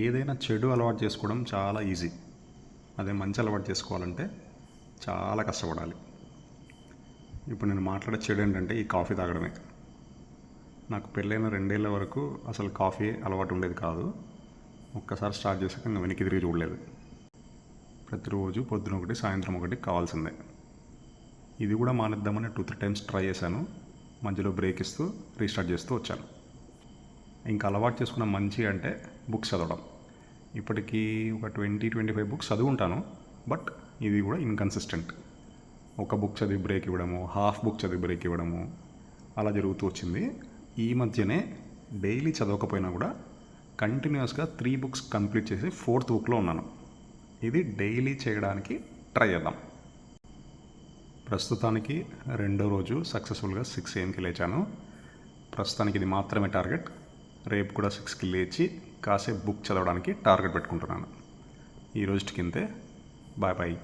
ఏదైనా చెడు అలవాటు చేసుకోవడం చాలా ఈజీ. అదే మంచి అలవాటు చేసుకోవాలంటే చాలా కష్టపడాలి. ఇప్పుడు నేను మాట్లాడే చెడు ఏంటంటే ఈ కాఫీ తాగడమే. నాకు పెళ్ళైన 2 ఏళ్ళ వరకు అసలు కాఫీ అలవాటు ఉండేది కాదు. ఒక్కసారి స్టార్ట్ చేశాక ఇంకా వెనక్కి తిరిగి చూడలేదు. ప్రతిరోజు పొద్దున ఒకటి సాయంత్రం ఒకటి కావాల్సిందే. ఇది కూడా మానేద్దామని 2-3 టైమ్స్ ట్రై చేశాను. మధ్యలో బ్రేక్ ఇస్తూ రీస్టార్ట్ చేస్తూ వచ్చాను. ఇంకా అలవాటు చేసుకున్న మంచి అంటే బుక్స్ చదవడం. ఇప్పటికీ ఒక 20-25 బుక్స్ చదువుంటాను. బట్ ఇది కూడా ఇన్కన్సిస్టెంట్. ఒక బుక్ చదివి బ్రేక్ ఇవ్వడము, హాఫ్ బుక్ చదివి బ్రేక్ ఇవ్వడము అలా జరుగుతూ వచ్చింది. ఈ మధ్యనే డైలీ చదవకపోయినా కూడా కంటిన్యూస్గా 3 బుక్స్ కంప్లీట్ చేసి 4th బుక్లో ఉన్నాను. ఇది డైలీ చేయడానికి ట్రై చేద్దాం. ప్రస్తుతానికి 2వ రోజు సక్సెస్ఫుల్గా 6 AM లేచాను. ప్రస్తుతానికి ఇది మాత్రమే టార్గెట్. రేపు కూడా 6కి లేచి కాసేపు బుక్ చదవడానికి టార్గెట్ పెట్టుకుంటున్నాను. ఈ రోజుకి ఇంతే. Bye bye.